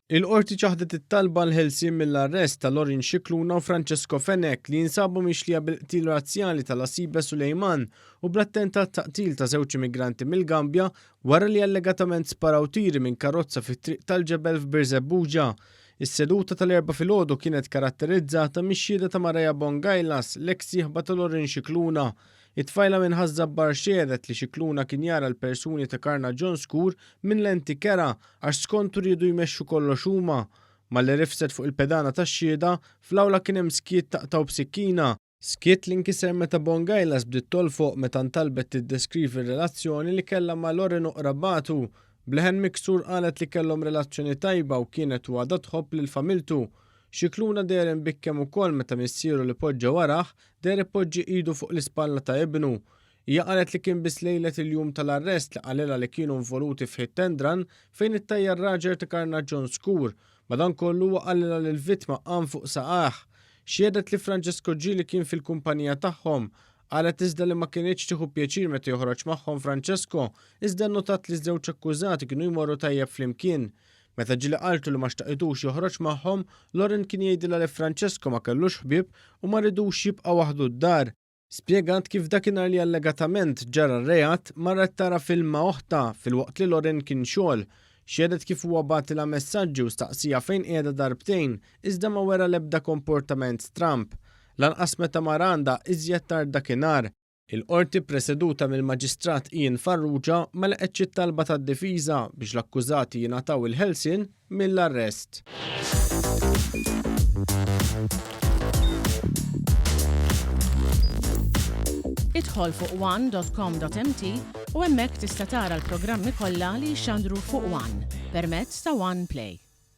Il-qorti ċaħdet it-talba l-ħelsien mill-arrest ta' Lorin Scicluna u Francesco Fenech li jinsabu mixlija bil-qtil razzjali tal-Asibe Sulejman u bl-attentat taqtil ta' żewġ immigranti mill-Gambja wara li allegatament sparaw tiri minn karozza fit-triq tal-ġebel f'Birzebbuġa. Is-seduta tal-erba' filgħodu kienet karatterizzata mix-xhieda ta' Maraja Bongailas, l-eks sieħba ta' Lorin Scicluna. It-tfajla minn Ħażabbar xedet li Scicluna kien jara l-persuni ta' Karna John Skur minn lenti kera għax skontu rridu jmexxu kollox huma. Malli rifset fuq il-pedana tax-xhieda fl-awla kien hemm skiet taqtaw b'sikkina. Skiet li nkiser meta Bongailas bdiet tolfoq meta ntalbet tiddeskrivi r-relazzjoni li kellha ma' Lorin u qrabatu. Bleħen miksur qalet li kellhom relazzjoni tajba u kienet għadha tħobb lil familtu. Scicluna der imbikkem ukoll meta missieru li poġġa waraħ der ipoġġi idu fuq l-ispalla ta' ibnu. Hija qalet li kien biss lejlet il-jum tal-arrest li qalilha li kienu involuti f'Hittendran fejn ittajjar raġel ta' Karna John Skur. Madankollu huwa qalilha li l-vittma qam fuq saqaħ. Xiedet li Francesco G li kien fil-kumpanija tagħhom. Qalet iżda li ma kienitx tieħu pjaċir meta joħroġ magħhom Francesco, iżda nnotat li ż-żewġ akkużati kienu jmorru tajjeb flimkien. Meta ġieli qaltu li ma xtaqitux joħroġ magħhom, Lorin kien jgħidilha li Francesco ma kellux ħbieb u ma ridux jibqa' waħdu d-dar. Spjegant kif dakinhar li allegatament ġara r-reat marret tara filma oħta filwaqt li Lorin kien xogħol. Xedet kif huwa bagħtilha messaġġi u staqsija fejn qiegħda darbtejn, iżda ma wera l-ebda komportament stramp. Lanqas meta Maranda iżjed tard dakinhar. Il-qorti preseduta mill-Maġistrat Ian Farrugia ma laqgħetx it-talba tad-difiża biex l-akkużati jingħataw il-ħelsien mill-arrest. Idħol fuq one.com.mt u hemmhekk tista' tara l-programmi kollha li jxandru fuq One permezz ta' One Play.